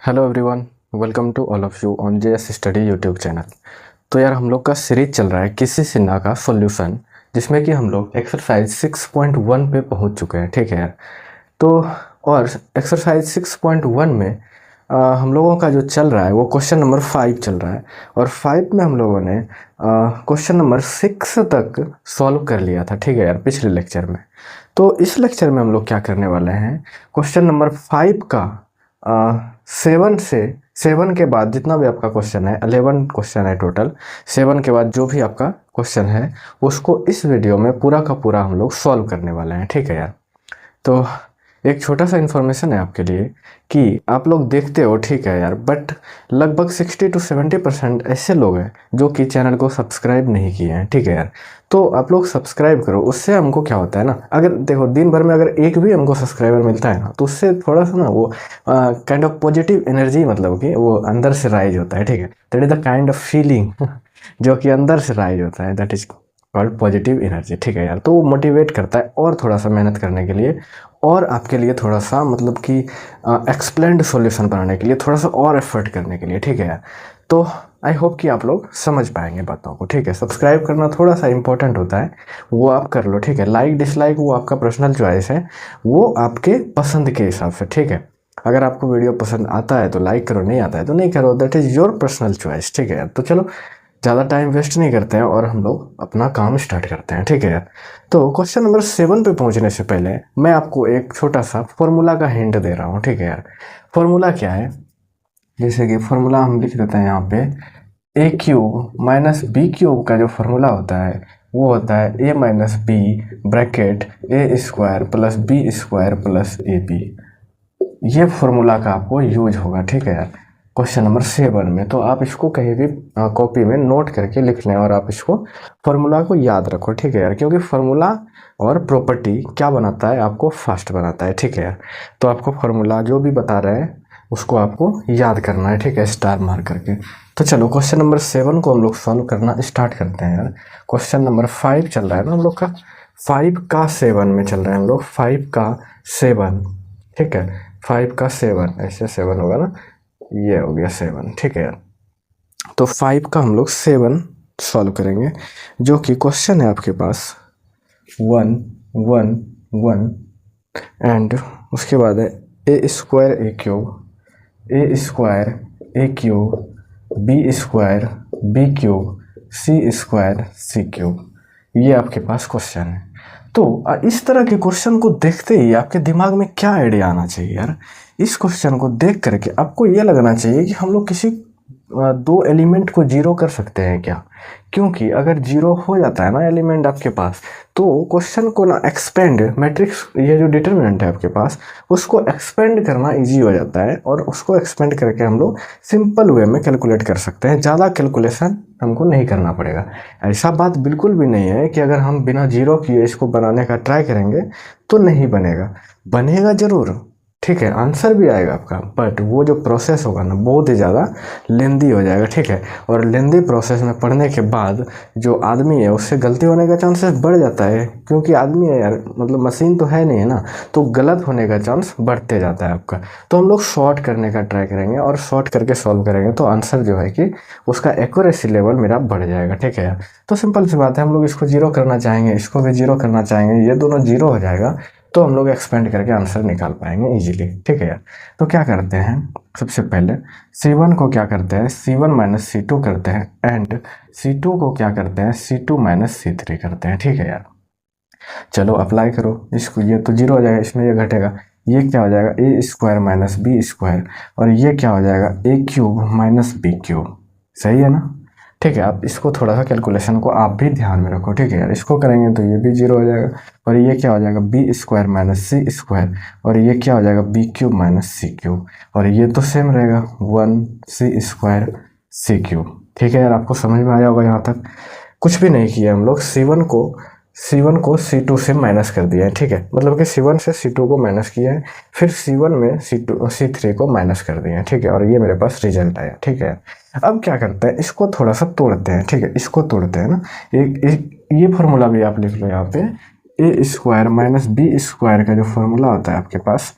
Hello everyone, welcome to all of you on JS study YouTube channel. तो यार हम लोग का सीरीज चल रहा है किसी सिन्हा का सॉल्यूशन, जिसमें कि हम लोग एक्सरसाइज 6.1 पे पहुंच चुके हैं। ठीक है यार। तो और एक्सरसाइज 6.1 में हम लोगों का जो चल रहा है वो क्वेश्चन नंबर 5 चल रहा है। और 5 में हम लोगों ने क्वेश्चन नंबर 6 तक सॉल्व कर लिया था। ठीक है यार, पिछले लेक्चर में। तो इस लेक्चर में हम लोग क्या करने वाले हैं, क्वेश्चन नंबर 5 का 7 के बाद जितना भी आपका क्वेश्चन है, 11 क्वेश्चन है टोटल। 7 के बाद जो भी आपका क्वेश्चन है उसको इस वीडियो में पूरा का पूरा हम लोग सॉल्व करने वाले हैं। ठीक है यार। तो एक छोटा सा इन्फॉर्मेशन है आपके लिए कि आप लोग देखते हो, ठीक है यार, बट लगभग 60 to 70% ऐसे लोग हैं जो कि चैनल को सब्सक्राइब नहीं किए हैं। ठीक है यार। तो आप लोग सब्सक्राइब करो, उससे हमको क्या होता है ना, अगर देखो दिन भर में अगर एक भी हमको सब्सक्राइबर मिलता है ना, तो उससे थोड़ा सा ना वो काइंड ऑफ पॉजिटिव एनर्जी, मतलब कि वो अंदर से राइज होता है। ठीक है, that is the kind of feeling जो कि अंदर से राइज होता है, that is called positive energy. ठीक है यार। तो वो मोटिवेट करता है और थोड़ा सा मेहनत करने के लिए, और आपके लिए थोड़ा सा मतलब कि एक्सप्लेन्ड सॉल्यूशन बनाने के लिए, थोड़ा सा और एफर्ट करने के लिए। ठीक है यार। तो आई होप कि आप लोग समझ पाएंगे बातों को। ठीक है, सब्सक्राइब करना थोड़ा सा इंपॉर्टेंट होता है, वो आप कर लो। ठीक है, लाइक डिसलाइक वो आपका पर्सनल चॉइस है, वो आपके पसंद के हिसाब से। ठीक है, अगर आपको वीडियो पसंद आता है तो लाइक करो, नहीं आता है तो नहीं करो, that is your personal choice. ठीक है यार। तो चलो ज़्यादा टाइम वेस्ट नहीं करते हैं और हम लोग अपना काम स्टार्ट करते हैं। ठीक है यार। तो क्वेश्चन नंबर 7 पे पहुंचने से पहले मैं आपको एक छोटा सा फॉर्मूला का हिंट दे रहा हूँ। ठीक है यार। फॉर्मूला क्या है, जैसे कि फॉर्मूला हम लिख देते हैं यहाँ पे, A cube minus B cube का जो फॉर्मूला होता है वो होता है A minus B bracket A square plus B square plus A B. ये फॉर्मूला का आपको यूज होगा। ठीक है यार, क्वेश्चन नंबर 7 में। तो आप इसको कहीं भी कॉपी में नोट करके लिख लें और आप इसको फॉर्मूला को याद रखो। ठीक है यार, क्योंकि फॉर्मूला और प्रॉपर्टी क्या बनाता है, आपको फास्ट बनाता है। ठीक है यार। तो आपको फॉर्मूला जो भी बता रहे हैं उसको आपको याद करना है। ठीक है, स्टार मार करके। तो चलो क्वेश्चन नंबर 7 को हम लोग सॉल्व करना स्टार्ट करते हैं यार। क्वेश्चन नंबर 5 चल रहा है ना हम लोग का, 5 का 7 में चल रहे हैं हम लोग, 5 का 7। ठीक है, 5 का 7, ऐसे 7 होगा ना, ये हो गया 7। ठीक है यार। तो 5 का हम लोग 7 सॉल्व करेंगे, जो कि क्वेश्चन है आपके पास 1 1 1, एंड उसके बाद है A square A cube, A square A cube, B square B cube, C square C cube. ये आपके पास क्वेश्चन है। तो इस तरह के क्वेश्चन को देखते ही आपके दिमाग में क्या आइडिया आना चाहिए यार, इस क्वेश्चन को देख करके आपको ये लगना चाहिए कि हम लोग किसी दो एलिमेंट को जीरो कर सकते हैं क्या। क्योंकि अगर जीरो हो जाता है ना एलिमेंट आपके पास, तो क्वेश्चन को ना एक्सपेंड, मैट्रिक्स ये जो डिटर्मिनेंट है आपके पास उसको एक्सपेंड करना इजी हो जाता है, और उसको एक्सपेंड करके हम लोग सिंपल वे में कैलकुलेट कर सकते हैं, ज़्यादा कैलकुलेशन हमको नहीं करना पड़ेगा। ऐसा बात बिल्कुल भी नहीं है कि अगर हम बिना जीरो किए इसको बनाने का ट्राई करेंगे तो नहीं बनेगा, बनेगा ज़रूर। ठीक है, आंसर भी आएगा आपका, बट वो जो प्रोसेस होगा ना बहुत ही ज़्यादा लेंदी हो जाएगा। ठीक है, और लेंदी प्रोसेस में पढ़ने के बाद जो आदमी है उससे गलती होने का चांसेस बढ़ जाता है, क्योंकि आदमी है यार, मतलब मशीन तो है नहीं है ना, तो गलत होने का चांस बढ़ते जाता है आपका। तो हम लोग शॉर्ट करने का ट्राई करेंगे और शॉर्ट करके सॉल्व करेंगे, तो आंसर जो है कि उसका एक्यूरेसी लेवल मेरा बढ़ जाएगा। ठीक है यार। तो सिंपल सी बात है, हम लोग इसको जीरो करना चाहेंगे, इसको भी जीरो करना चाहेंगे, ये दोनों जीरो हो जाएगा, तो हम लोग एक्सपेंड करके आंसर निकाल पाएंगे इजीली। ठीक है यार। तो क्या करते हैं, सबसे पहले C1 को क्या करते हैं, C1 माइनस C2 करते हैं, एंड C2 को क्या करते हैं, C2 माइनस C3 करते हैं। ठीक है यार। चलो अप्लाई करो इसको, ये तो जीरो हो जाएगा, इसमें ये घटेगा, ये क्या हो जाएगा A square minus B square, और ये क्या हो जाएगा ए क्यूब माइनस बी क्यूब। सही है ना। ठीक है, आप इसको थोड़ा सा कैलकुलेशन को आप भी ध्यान में रखो। ठीक है यार, इसको करेंगे तो ये भी जीरो हो जाएगा, और ये क्या हो जाएगा B square minus C square, और ये क्या हो जाएगा बी क्यूब माइनस सी क्यूब, और ये तो सेम रहेगा 1 सी स्क्वायर सी क्यूब। ठीक है यार, आपको समझ में आया होगा यहाँ तक। कुछ भी नहीं किया हम लोग, C1 को C2 से माइनस कर दिया है। ठीक है, मतलब कि C1 से C2 को माइनस किया है, फिर C1 में C3 को माइनस कर दिया है। ठीक है, और ये मेरे पास रिजल्ट आया। ठीक है, अब क्या करते हैं, इसको थोड़ा सा तोड़ते हैं। ठीक है, इसको तोड़ते हैं ना, ये फॉर्मूला भी आप लिख लो यहाँ पे, ए स्क्वायर माइनस बी स्क्वायर का जो फॉर्मूला होता है आपके पास,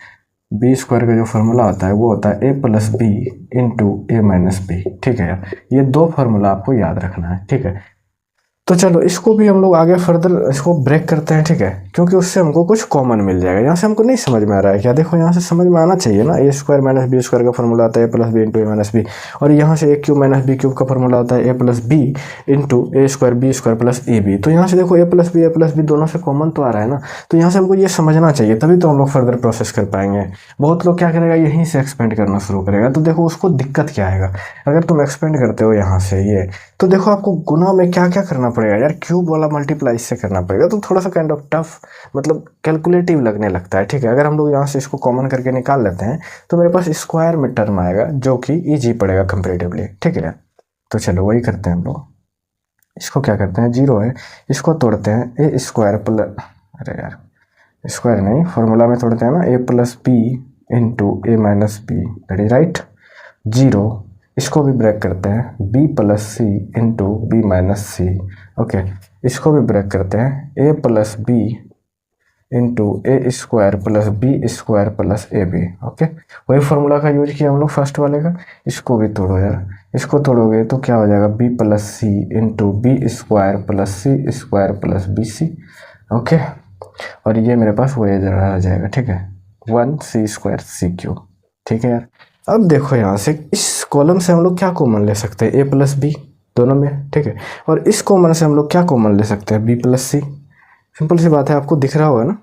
बी स्क्वायर का जो फॉर्मूला होता है वो होता है A plus B into A minus B. ठीक है यार, ये दो फार्मूला आपको याद रखना है। ठीक है, तो चलो इसको भी हम लोग आगे फर्दर इसको ब्रेक करते हैं। ठीक है, क्योंकि उससे हमको कुछ कॉमन मिल जाएगा। यहाँ से हमको नहीं समझ में आ रहा है क्या? देखो यहाँ से समझ में आना चाहिए ना। A square minus B square का फॉर्मूला आता है A plus B into A minus B, और यहाँ से A cube minus B cube का फॉर्मूला होता है A plus B into A square B square plus A B. तो यहाँ से देखो ए प्लस बी दोनों से कॉमन तो आ रहा है ना, तो यहाँ से हमको ये समझना चाहिए, तभी तो हम लोग फर्दर प्रोसेस कर पाएंगे। बहुत लोग क्या करेगा, यहीं से एक्सपेंड करना शुरू करेगा, तो देखो उसको दिक्कत क्या आएगा। अगर तुम एक्सपेंड करते हो यहाँ से ये, तो देखो आपको गुना में क्या क्या करना पड़ेगा यार, क्यूब वाला मल्टीप्लाई इससे करना पड़ेगा, तो थोड़ा सा काइंड ऑफ टफ, मतलब कैलकुलेटिव लगने लगता है। ठीक है, अगर हम लोग यहाँ से इसको कॉमन करके निकाल लेते हैं तो मेरे पास स्क्वायर में टर्म आएगा जो कि इजी पड़ेगा कंपेरेटिवली। ठीक है, तो चलो वही करते हैं हम लोग। इसको क्या करते हैं, जीरो है, इसको तोड़ते हैं ए स्क्वायर प्लस, अरे यार स्क्वायर नहीं, फॉर्मूला में तोड़ते हैं ना, A plus B into A minus B, that is right, zero. इसको भी ब्रेक करते हैं, B plus C into B minus C. Okay, इसको भी ब्रेक करते हैं, A plus B into A square plus B square plus A B. Okay, वही formula का यूज किया हम लोग फर्स्ट वाले का। इसको भी तोड़ो यार, इसको तोड़ोगे तो क्या हो जाएगा, B plus C into B square plus C square plus B C. Okay, और ये मेरे पास वही आ जाएगा। ठीक है, one C square C cube. ठीक है यार, अब देखो यहाँ से इस कॉलम से हम लोग क्या कॉमन ले सकते हैं, ए प्लस बी दोनों में। ठीक है, और इस कॉमन से हम लोग क्या कॉमन ले सकते हैं, बी प्लस सी। सिंपल सी बात है, आपको दिख रहा होगा ना।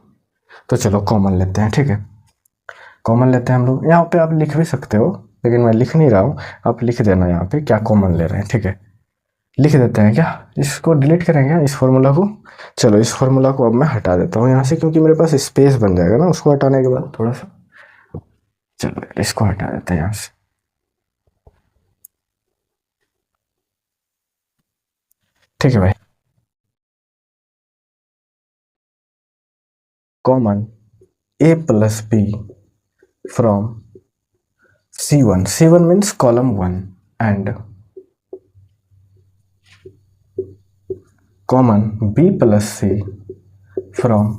तो चलो कॉमन लेते हैं। ठीक है, कॉमन लेते हैं हम लोग। यहाँ पे आप लिख भी सकते हो, लेकिन मैं लिख नहीं रहा हूँ, आप लिख देना यहाँ पे क्या कॉमन ले रहे हैं। ठीक है, लिख देते हैं क्या, इसको डिलीट करेंगे इस फॉर्मूला को। चलो इस फॉर्मूला को अब मैं हटा देता हूँ यहाँ से, क्योंकि मेरे पास स्पेस बन जाएगा ना उसको हटाने के बाद थोड़ा सा। चलो इसको हटा देते हैं यहाँ से। ठीक है भाई, common A plus B from C1 means column 1 and common B plus C from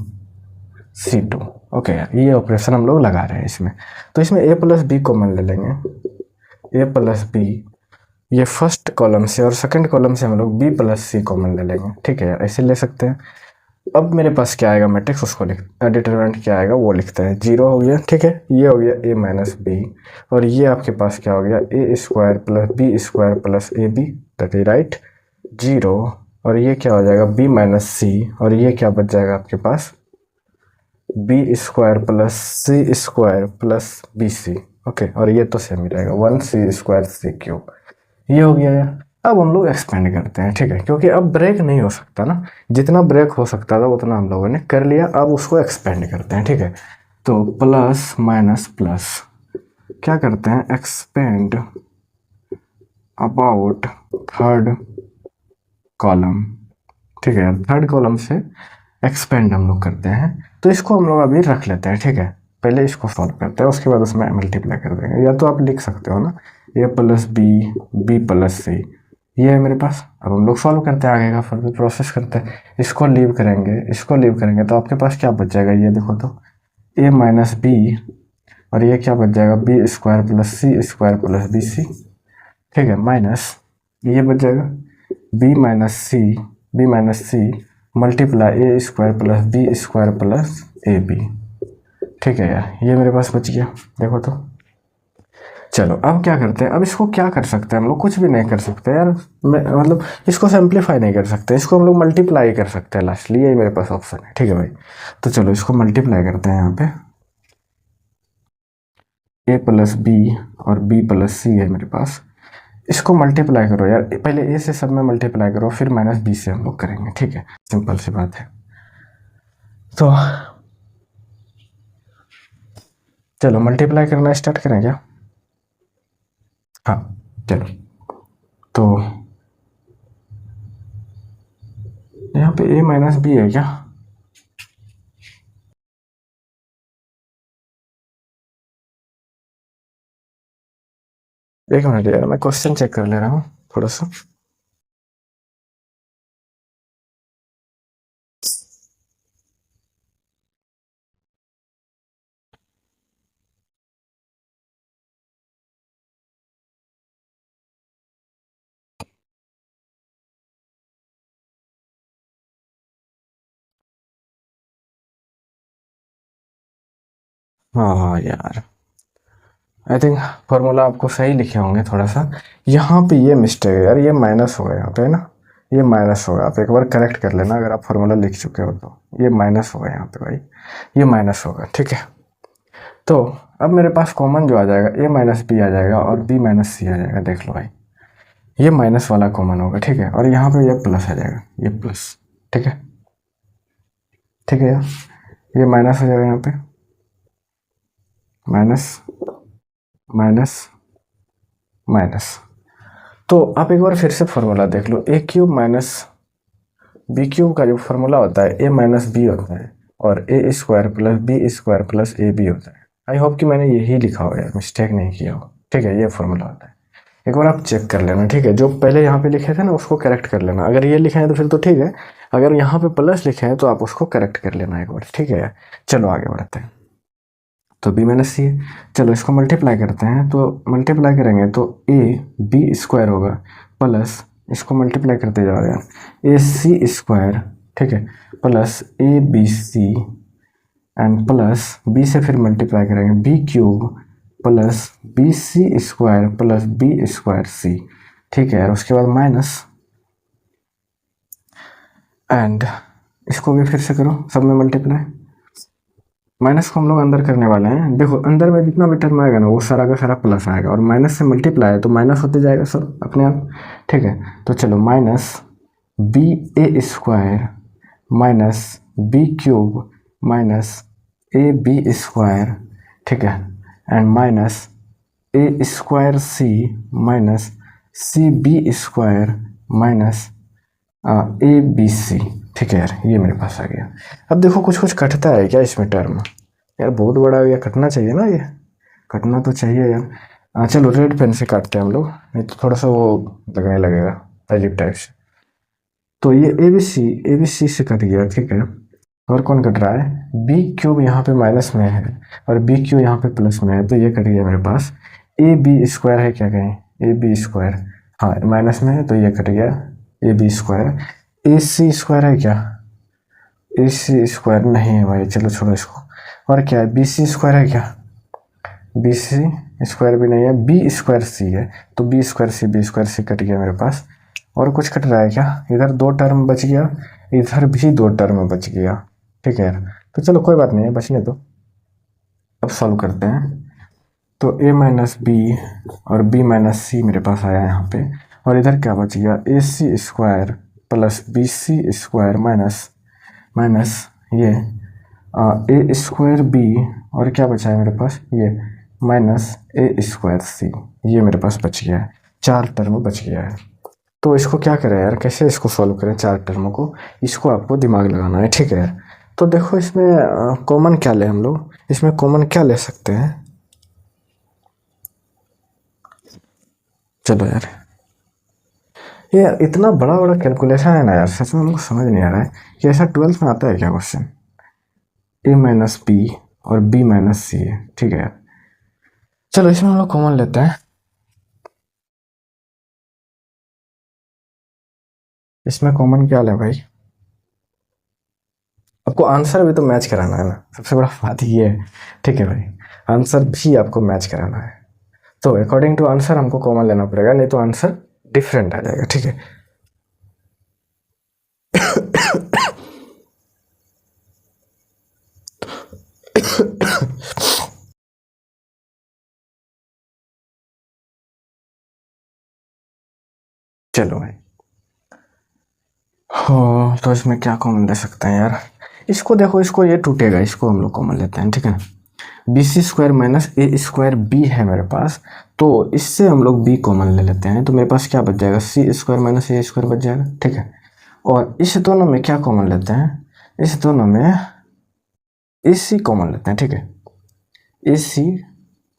C2। Okay यार, ये ऑपरेशन हम लोग लगा रहे हैं इसमें, तो इसमें A प्लस बी कॉमन ले लेंगे। A प्लस बी ये फर्स्ट कॉलम से, और सेकंड कॉलम से हम लोग B प्लस सी कॉमन ले लेंगे। ठीक है यार, ऐसे ले सकते हैं। अब मेरे पास क्या आएगा मैट्रिक्स, उसको लिख, डिटरमिनेंट क्या आएगा वो लिखते हैं। जीरो हो गया, ठीक है, ये हो गया ए माइनस बी, और ये आपके पास क्या हो गया, A square plus B square plus A B, that is right, zero. और ये क्या हो जाएगा, बी माइनस सी, और ये क्या बच जाएगा आपके पास, B square plus C square plus B C. Okay, और ये तो सेम ही रहेगा, one C square C cube. ये हो गया यार। अब हम लोग एक्सपेंड करते हैं। ठीक है, क्योंकि अब ब्रेक नहीं हो सकता ना, जितना ब्रेक हो सकता था उतना हम लोगों ने कर लिया, अब उसको एक्सपेंड करते हैं। ठीक है, तो प्लस माइनस प्लस क्या करते हैं, एक्सपेंड अबाउट थर्ड कॉलम। ठीक है यार, थर्ड कॉलम से एक्सपेंड हम लोग करते हैं, तो इसको हम लोग अभी रख लेते हैं। ठीक है, पहले इसको सॉल्व करते हैं, उसके बाद उसमें मल्टीप्लाई कर देंगे, या तो आप लिख सकते हो ना A plus B B plus सी, ये है मेरे पास। अब हम लोग सॉल्व करते हैं, आगे का फर्दर प्रोसेस करते हैं। इसको लीव करेंगे, इसको लीव करेंगे, तो आपके पास क्या बच जाएगा, ये देखो तो ए माइनस बी, और ये क्या बच जाएगा, B square plus C square plus B C. ठीक है, माइनस ये बच जाएगा B minus C multiply A square plus B square plus A B. ठीक है यार, ये मेरे पास बच गया, देखो तो। चलो अब क्या करते हैं, अब इसको क्या कर सकते हैं हम लोग, कुछ भी नहीं कर सकते यार, मतलब इसको सिंप्लीफाई नहीं कर सकते, इसको हम लोग मल्टीप्लाई कर सकते हैं लास्टली, यही मेरे पास ऑप्शन है। ठीक है भाई, तो चलो इसको मल्टीप्लाई करते हैं। यहाँ पे ए प्लस बी और बी प्लस सी है मेरे पास, इसको मल्टीप्लाई करो यार, पहले ए से सब में मल्टीप्लाई करो, फिर माइनस बी से हम लोग करेंगे। ठीक है, सिंपल सी बात है। तो चलो मल्टीप्लाई करना स्टार्ट करें क्या, हाँ चलो। तो यहाँ पे ए माइनस बी है क्या, एक मिनट यार, मैं क्वेश्चन चेक कर ले रहा हूँ थोड़ा सा। हाँ यार, आई थिंक फार्मूला आपको सही लिखे होंगे थोड़ा सा। यहाँ पे ये मिस्टेक है यार, ये माइनस होगा यहाँ पे, है ना, ये माइनस होगा। आप एक बार करेक्ट कर लेना अगर आप फार्मूला लिख चुके हो तो। ये माइनस होगा यहाँ पे भाई, ये माइनस होगा, ठीक है। तो अब मेरे पास कॉमन जो आ जाएगा, ए माइनस बी आ जाएगा और बी माइनस सी आ जाएगा। देख लो भाई, ये माइनस वाला कॉमन होगा, ठीक है। और यहाँ पे ये प्लस आ जाएगा, ये प्लस, ठीक है, ठीक है यार। ये माइनस हो जाएगा यहाँ पे, माइनस माइनस माइनस। तो आप एक बार फिर से फार्मूला देख लो, ए क्यूब माइनस बी क्यूब का जो फार्मूला होता है ए माइनस बी होता है, और A square plus B square plus A B होता है। आई होप कि मैंने यही लिखा हो यार, मिस्टेक नहीं किया हो, ठीक है। ये फार्मूला होता है, एक बार आप चेक कर लेना, ठीक है। जो पहले यहाँ पे लिखे थे ना उसको करेक्ट कर लेना। अगर ये लिखे हैं तो फिर तो ठीक है, अगर यहाँ पे प्लस लिखे हैं तो आप उसको करेक्ट कर लेना एक बार, ठीक है यार। चलो आगे बढ़ते हैं। तो बी माइनस सी है, चलो इसको मल्टीप्लाई करते हैं। तो मल्टीप्लाई करेंगे तो ए बी स्क्वायर होगा प्लस, इसको मल्टीप्लाई करते जाओ यार, ए सी स्क्वायर, ठीक है, plus A B C and plus B से फिर मल्टीप्लाई करेंगे B cube plus B C square plus B square C, ठीक है यार। उसके बाद माइनस, एंड इसको भी फिर से करो सब में मल्टीप्लाई। माइनस को हम लोग अंदर करने वाले हैं। देखो अंदर में जितना भी टर्म आएगा ना वो सारा का सारा प्लस आएगा, और माइनस से मल्टीप्लाई है तो माइनस होते जाएगा सब अपने आप, ठीक है। तो चलो minus B A square minus B cube minus A B square, ठीक है, and minus A square C minus C B square minus A B C, ठीक है यार। ये मेरे पास आ गया। अब देखो कुछ कुछ कटता है क्या इसमें टर्म, यार बहुत बड़ा ये कटना चाहिए ना, ये कटना तो चाहिए यार। चलो रेड पेन से काटते हैं हम लोग, नहीं तो थोड़ा सा वो लगने लगेगा अजीब टाइप से। तो ये ए बी सी से कट गया, ठीक है। और कौन कट रहा है, बी क्यूब यहाँ पे माइनस में है और बी क्यू यहाँ पे प्लस में है, तो ये कट गया मेरे पास। ए बी स्क्वायर है क्या कहें, ए बी स्क्वायर, हाँ माइनस में है तो ये कट गया A B square. A C square है क्या, ए सी स्क्वायर नहीं है भाई, चलो छोड़ो इसको। और क्या है, बी सी स्क्वायर है क्या, बी सी स्क्वायर भी नहीं है, बी स्क्वायर सी है, तो बी स्क्वायर सी कट गया मेरे पास। और कुछ कट रहा है क्या, इधर दो टर्म बच गया, इधर भी दो टर्म बच गया, ठीक है यार। तो चलो कोई बात नहीं है, बचने दो। अब सॉल्व करते हैं। तो ए माइनस बी और बी माइनस सी मेरे पास आया यहाँ पे, और इधर क्या बच गया, A C square plus B C square minus minus ये ए स्क्वायर बी, और क्या बचा है मेरे पास, ये माइनस ए स्क्वायर सी, ये मेरे पास बच गया है। चार टर्म बच गया है। तो इसको क्या करें यार, कैसे इसको सॉल्व करें चार टर्मों को, इसको आपको दिमाग लगाना है, ठीक है। तो देखो इसमें कॉमन क्या ले हम लोग, इसमें कॉमन क्या ले सकते हैं, चलो यार। ये इतना बड़ा बड़ा कैलकुलेशन है ना यार, सच में हमको समझ नहीं आ रहा है कि ऐसा 12th में आता है क्या क्वेश्चन। ए माइनस बी और बी माइनस सी है, ठीक है यार। चलो इसमें हम लोग कॉमन लेते हैं। इसमें कॉमन क्या ले भाई, आपको आंसर भी तो मैच कराना है ना, सबसे बड़ा बात ये है, ठीक है भाई। आंसर भी आपको मैच कराना है, तो अकॉर्डिंग टू आंसर हमको कॉमन लेना पड़ेगा, नहीं तो आंसर डिफरेंट आ जाएगा, ठीक है। चलो भाई, हो तो इसमें क्या कॉमन ले सकते हैं यार, इसको देखो, इसको ये टूटेगा, इसको हम लोग कॉमन लेते हैं, ठीक है। B C square minus A square B है मेरे पास, तो इससे हम लोग बी कॉमन ले लेते हैं, तो मेरे पास क्या बच जाएगा, सी स्क्वायर माइनस ए स्क्वायर बच जाएगा, ठीक है। और इस दोनों में क्या कॉमन लेते हैं, इस दोनों में ए सी कॉमन लेते हैं, ठीक है, ए सी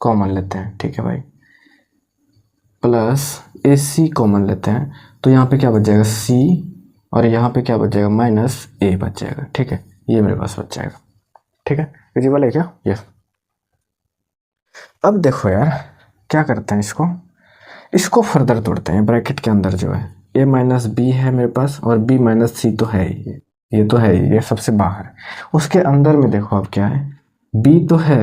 कॉमन लेते हैं, ठीक है भाई, प्लस ए सी कॉमन लेते हैं, तो यहाँ पे क्या बच जाएगा सी, और यहाँ पे क्या बच जाएगा माइनस ए बच जाएगा, ठीक है। ये मेरे पास बच जाएगा, ठीक है। विजिबल है क्या, यस। अब देखो यार क्या करते हैं, इसको फर्दर तोड़ते हैं। ब्रैकेट के अंदर जो है ए माइनस बी है मेरे पास, और बी माइनस सी तो है ही, ये तो है ही, ये सबसे बाहर। उसके अंदर में देखो अब क्या है, बी तो है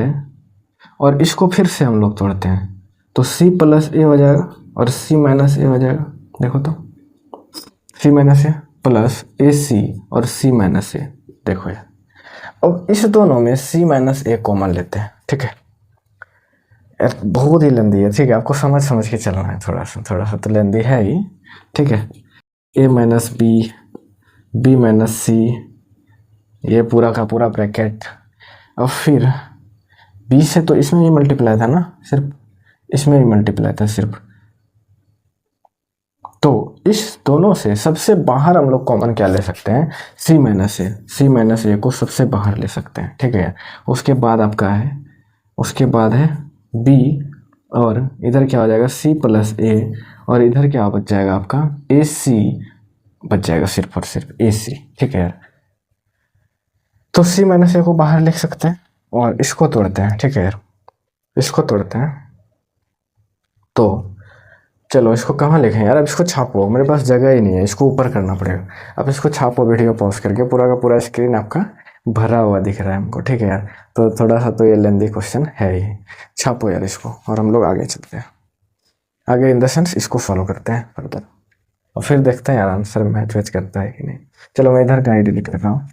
और इसको फिर से हम लोग तोड़ते हैं तो c प्लस ए हो जाएगा और c माइनस ए हो जाएगा। देखो तो c minus A plus A सी और c माइनस ए। देखो यार, अब इस दोनों में c माइनस ए कॉमन लेते हैं, ठीक है यार, बहुत ही लेंदी है, ठीक है, आपको समझ समझ के चलना है, थोड़ा सा तो लेंदी है ही, ठीक है। a minus B, B minus C, ये पूरा का पूरा ब्रैकेट, और फिर b से तो इसमें ही मल्टीप्लाई था ना, सिर्फ इसमें ही मल्टीप्लाई था सिर्फ, तो इस दोनों से सबसे बाहर हम लोग कॉमन क्या ले सकते हैं, c माइनस ए, c माइनस ए को सबसे बाहर ले सकते हैं, ठीक है। उसके बाद आपका है, उसके बाद है b, और इधर क्या हो जाएगा c प्लस ए, और इधर क्या बच जाएगा आपका ए सी बच जाएगा, सिर्फ और सिर्फ ए सी, ठीक है यार। तो c माइनस ए को बाहर लिख सकते हैं और इसको तोड़ते हैं, ठीक है यार, इसको तोड़ते हैं। तो चलो इसको कहाँ लिखें यार, अब इसको छापो, मेरे पास जगह ही नहीं है, इसको ऊपर करना पड़ेगा। अब इसको छापो, वीडियो पॉज करके, पूरा का पूरा स्क्रीन आपका भरा हुआ दिख रहा है हमको, ठीक है यार। तो थोड़ा सा तो ये लेंदी क्वेश्चन है ही, छापो यार इसको, और हम लोग आगे चलते हैं, आगे इन द सेंस इसको फॉलो करते हैं फर्दर, और फिर देखते हैं यार आंसर मैच वैच करता है कि नहीं। चलो मैं इधर का ही डिलीट कर रहा हूँ।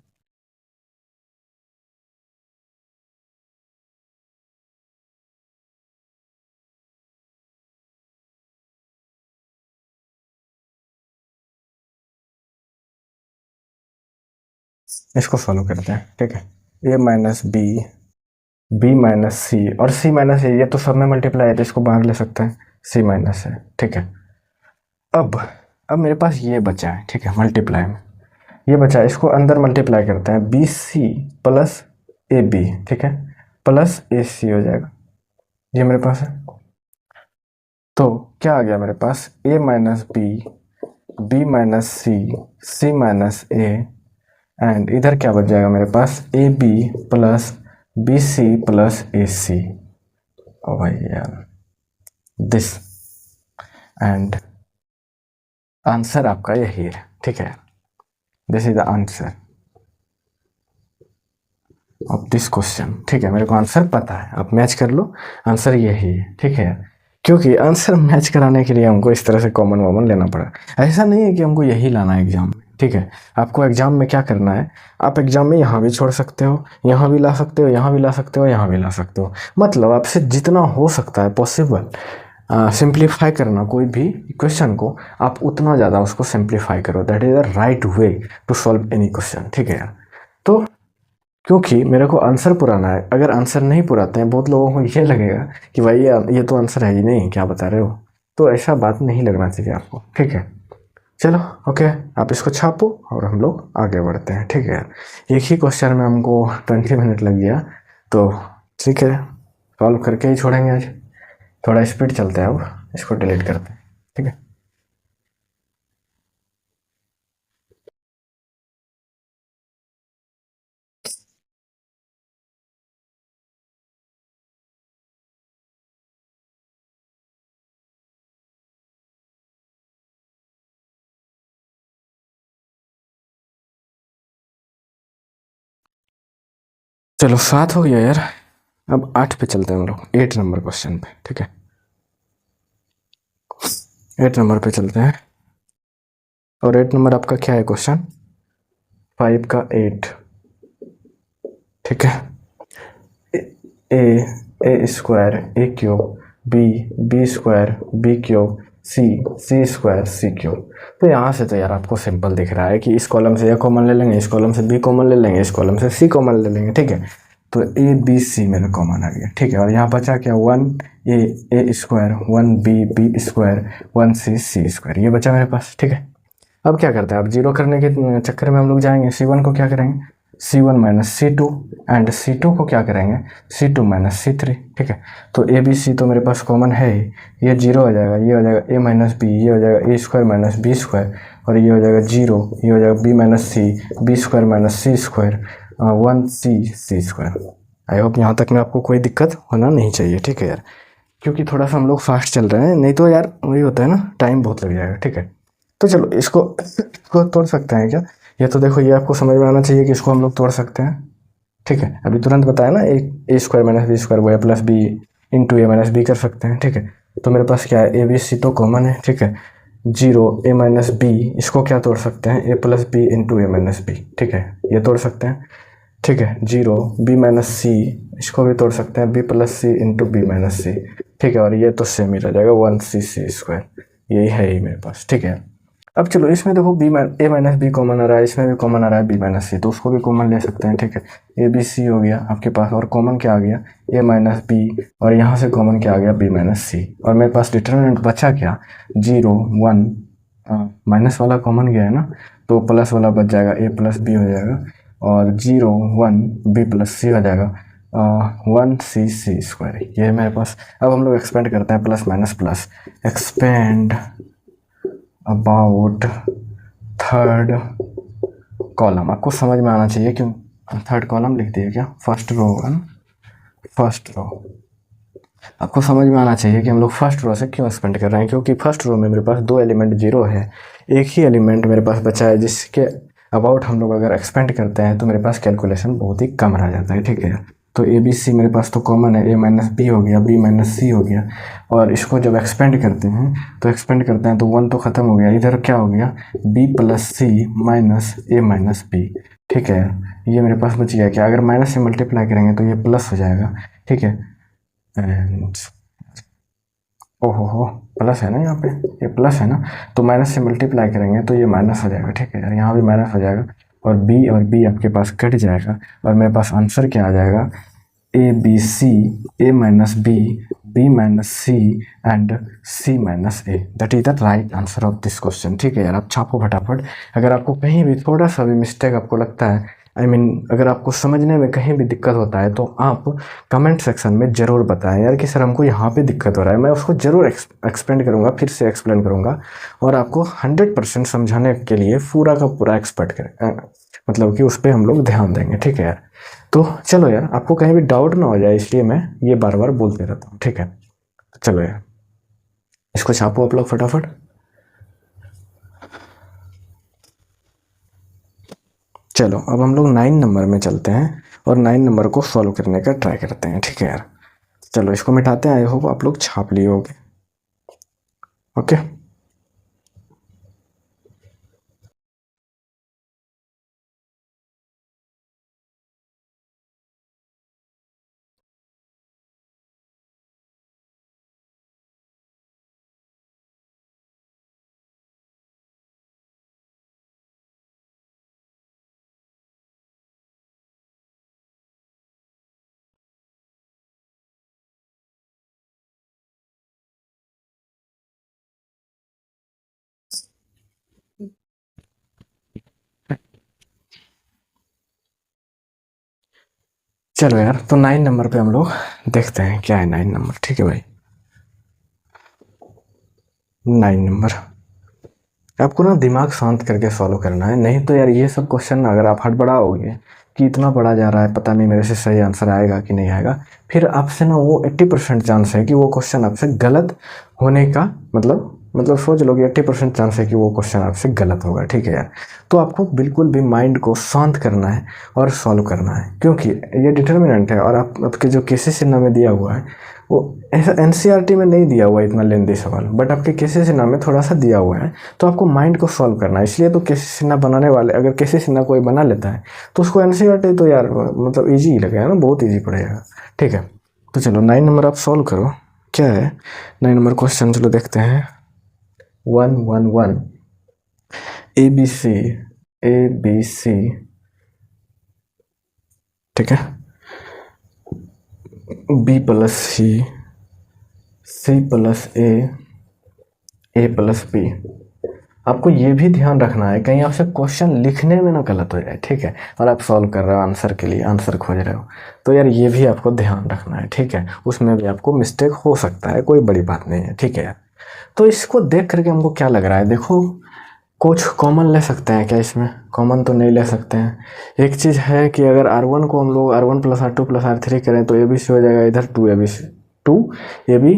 इसको फॉलो करते हैं, ठीक है। A minus B, B minus सी, और सी माइनस ए, ये तो सब में मल्टीप्लाई है तो इसको बाहर ले सकते हैं, सी माइनस है, ठीक है। अब मेरे पास ये बचा है, ठीक है, मल्टीप्लाई में ये बचा है, इसको अंदर मल्टीप्लाई करते हैं, B C plus A B, ठीक है, प्लस ए सी हो जाएगा, ये मेरे पास है। तो क्या आ गया मेरे पास, A minus B, B minus C, C minus A, and इधर क्या बच जाएगा मेरे पास, A B plus B C plus A C. ओ भाई यार, दिस, एंड आंसर आपका यही है, ठीक है, this is the answer of this question, ठीक है। मेरे को आंसर पता है, आप मैच कर लो, आंसर यही है, ठीक है। क्योंकि आंसर मैच कराने के लिए हमको इस तरह से कॉमन वॉमन लेना पड़ा, ऐसा नहीं है कि हमको यही लाना है एग्जाम में, ठीक है। आपको एग्जाम में क्या करना है, आप एग्जाम में यहाँ भी छोड़ सकते हो, यहाँ भी ला सकते हो, यहाँ भी ला सकते हो, यहाँ भी ला सकते हो, मतलब आपसे जितना हो सकता है पॉसिबल सिंप्लीफाई करना कोई भी क्वेश्चन को, आप उतना ज़्यादा उसको सिंप्लीफाई करो, that is the right way to solve any question, ठीक है यार। तो क्योंकि मेरे को आंसर पुराना है, अगर आंसर नहीं पुराते हैं बहुत लोगों को ये लगेगा कि भाई ये तो आंसर है ही नहीं, क्या बता रहे हो, तो ऐसा बात नहीं लगना चाहिए आपको, ठीक है। चलो ओके, आप इसको छापो और हम लोग आगे बढ़ते हैं, ठीक है यार। एक ही क्वेश्चन में हमको 20 मिनट लग गया, तो ठीक है, सॉल्व करके ही छोड़ेंगे आज, थोड़ा स्पीड चलते हैं, अब इसको डिलीट करते हैं, ठीक है। चलो 7 हो गया यार, अब 8 पे चलते हैं हम लोग, 8 नंबर क्वेश्चन पे, ठीक है। 8 नंबर पे चलते हैं, और 8 नंबर आपका क्या है क्वेश्चन, 5 का 8, ठीक है। A, A square A cube, B, B square B cube, C, C square C cube. तो यहाँ से तो यार आपको सिंपल दिख रहा है कि इस कॉलम से ए कॉमन ले लेंगे, इस कॉलम से बी कॉमन ले लेंगे, इस कॉलम से सी कॉमन ले लेंगे, ठीक है। तो ए बी सी मेरा कॉमन आ गया, ठीक है। और यहाँ बचा क्या, 1 ए square, 1 B B square, 1 C C square, ये बचा मेरे पास, ठीक है। अब क्या करते हैं, अब जीरो करने के चक्कर में हम लोग जाएंगे, C1 को क्या करेंगे, C1 minus C2, and C2 को क्या करेंगे, C2 माइनस C3, ठीक है। तो ए बी सी तो मेरे पास कॉमन है ही, ये जीरो हो जाएगा, ये हो जाएगा ए माइनस बी, ये हो जाएगा A square minus B square, और ये हो जाएगा जीरो, ये हो जाएगा B minus C, B square minus C square, 1 C C square. I hope यहाँ तक में आपको कोई दिक्कत होना नहीं चाहिए, ठीक है यार, क्योंकि थोड़ा सा हम लोग फास्ट चल रहे हैं, नहीं तो यार वही होता है ना, टाइम बहुत लग जाएगा, ठीक है। तो चलो इसको तोड़ सकते हैं क्या, ये तो देखो, ये आपको समझ में आना चाहिए कि इसको हम लोग तोड़ सकते हैं, ठीक है, अभी तुरंत बताया ना, A square minus B square वो ए plus B into A minus B कर सकते हैं। ठीक है, तो मेरे पास क्या है, ए बी सी तो कॉमन है। ठीक है, 0 ए माइनस बी, इसको क्या तोड़ सकते हैं, A plus B into A minus B. ठीक है, ये तोड़ सकते हैं। ठीक है, 0 बी माइनस सी, इसको भी तोड़ सकते हैं, B plus C into B minus सी। ठीक है, और ये तो सेम ही रह जाएगा 1c स्क्वायर, यही है ही मेरे पास। ठीक है, अब चलो इसमें देखो ए माइनस बी कॉमन आ रहा है, इसमें भी कॉमन आ रहा है बी माइनस सी, तो उसको भी कॉमन ले सकते हैं। ठीक है, ए बी सी हो गया आपके पास, और कॉमन क्या आ गया, ए माइनस बी, और यहाँ से कॉमन क्या आ गया, बी माइनस सी, और मेरे पास डिटर्मिनेंट बचा क्या, 0 1, माइनस वाला कॉमन गया है ना, तो प्लस वाला बच जाएगा, ए प्लस बी हो जाएगा, और 0 1 बी प्लस सी हो जाएगा, 1c स्क्वायर, ये है मेरे पास। अब हम लोग एक्सपेंड करते हैं plus minus plus, expand about third column, आपको समझ में आना चाहिए क्यों थर्ड कॉलम लिख दिया क्या, first row one first row, आपको समझ में आना चाहिए कि हम लोग फर्स्ट रो से क्यों एक्सपेंड कर रहे हैं, क्योंकि फर्स्ट रो में मेरे पास 2 एलिमेंट 0 है, एक ही एलिमेंट मेरे पास बचा है, जिसके अबाउट हम लोग अगर एक्सपेंड करते हैं तो मेरे पास कैलकुलेशन बहुत ही कम रह जाता है। ठीक है, तो ए बी सी मेरे पास तो कॉमन है, ए माइनस बी हो गया, बी माइनस सी हो गया, और इसको जब एक्सपेंड करते हैं तो 1 तो ख़त्म हो गया, इधर क्या हो गया, बी प्लस सी माइनस ए माइनस बी। ठीक है, ये मेरे पास बच गया क्या, अगर माइनस से मल्टीप्लाई करेंगे तो ये प्लस हो जाएगा। ठीक है, एंड ओहो प्लस है ना, यहाँ पे ये प्लस है ना, तो माइनस से मल्टीप्लाई करेंगे तो ये माइनस हो जाएगा। ठीक है, और यहाँ भी माइनस हो जाएगा, और बी आपके पास कट जाएगा, और मेरे पास आंसर क्या आ जाएगा, A B C, A minus B minus C and C minus A, that is the right answer of this question. ठीक है यार, आप छापो फटाफट, अगर आपको कहीं भी थोड़ा सा भी मिस्टेक आपको लगता है, अगर आपको समझने में कहीं भी दिक्कत होता है तो आप कमेंट सेक्शन में ज़रूर बताएं यार कि सर हमको यहाँ पे दिक्कत हो रहा है, मैं उसको ज़रूर एक्सपेंड करूँगा, फिर से एक्सप्लेन करूँगा, और आपको 100% समझाने के लिए पूरा का पूरा एक्सपर्ट करें, मतलब कि उस पर हम लोग ध्यान देंगे। ठीक है यार, तो चलो यार, आपको कहीं भी डाउट ना हो जाए इसलिए मैं ये बार बार बोलते रहता हूँ। ठीक है, चलो यार, इसको छापो आप लोग फटाफट। चलो अब हम लोग 9 नंबर में चलते हैं और 9 नंबर को सॉल्व करने का ट्राई करते हैं। ठीक है यार, चलो इसको मिटाते हैं, आई होप आप लोग छाप लिए होगे। ओके, चलो यार, तो 9 नंबर पे हम लोग देखते हैं क्या है 9 नंबर। ठीक है भाई, 9 नंबर आपको ना दिमाग शांत करके सॉल्व करना है, नहीं तो यार ये सब क्वेश्चन अगर आप हड़बड़ाओगे कि इतना बड़ा जा रहा है, पता नहीं मेरे से सही आंसर आएगा कि नहीं आएगा, फिर आपसे ना वो 80% चांस है कि वो क्वेश्चन आपसे गलत होने का, मतलब सोच लो कि 80% चांस है कि वो क्वेश्चन आपसे गलत होगा। ठीक है यार, तो आपको बिल्कुल भी माइंड को शांत करना है और सॉल्व करना है, क्योंकि ये डिटर्मिनेंट है, और आपके जो केसेस चिन्ह में दिया हुआ है वो ऐसा एनसीईआरटी में नहीं दिया हुआ है इतना लेंदी सवाल, बट आपके केसेस चिन्ह में थोड़ा सा दिया हुआ है, तो आपको माइंड को सॉल्व करना है। इसलिए तो केसेस चिन्ह बनाने वाले, अगर केसेस चिन्ह कोई बना लेता है तो उसको एनसीईआरटी तो यार मतलब ईजी ही लगेगा ना, बहुत ईजी पड़ेगा। ठीक है, तो चलो 9 नंबर आप सॉल्व करो, क्या है 9 नंबर क्वेश्चन, चलो देखते हैं। 1 1 1 ए बी सी, ठीक है, बी प्लस सी प्लस ए प्लस बी। आपको ये भी ध्यान रखना है कहीं आपसे क्वेश्चन लिखने में ना गलत हो जाए। ठीक है, और आप सॉल्व कर रहे हो आंसर के लिए, आंसर खोज रहे हो, तो यार ये भी आपको ध्यान रखना है। ठीक है, उसमें भी आपको मिस्टेक हो सकता है, कोई बड़ी बात नहीं है। ठीक है यार, तो इसको देख करके हमको क्या लग रहा है, देखो कुछ कॉमन ले सकते हैं क्या, इसमें कॉमन तो नहीं ले सकते हैं। एक चीज़ है कि अगर R1 को हम लोग R1 plus R2 plus R3 करें तो ए बी सी हो जाएगा, इधर 2 ए बी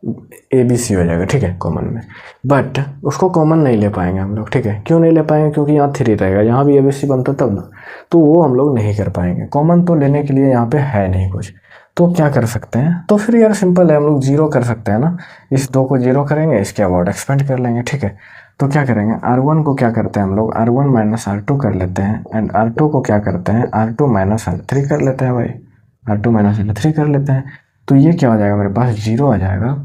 ए बी सी हो जाएगा, ठीक है, कॉमन में। बट उसको कॉमन नहीं ले पाएंगे हम लोग, ठीक है। क्यों नहीं ले पाएंगे? क्योंकि यहाँ 3 रहेगा, यहाँ भी ए बी सी बनता तब ना, तो वो हम लोग नहीं कर पाएंगे। कॉमन तो लेने के लिए यहाँ पे है नहीं कुछ, तो क्या कर सकते हैं? तो फिर यार सिंपल है, हम लोग जीरो कर सकते हैं ना। इस 2 को जीरो करेंगे, इसके अबाउट एक्सपेंड कर लेंगे, ठीक है। तो क्या करेंगे, R1 को क्या करते हैं हम लोग, R1 माइनस R2 कर लेते हैं, एंड R2 को क्या करते हैं, R2 माइनस R3 कर लेते हैं भाई, R2 माइनस R3 कर लेते हैं। तो ये क्या हो जाएगा मेरे पास, जीरो आ जाएगा,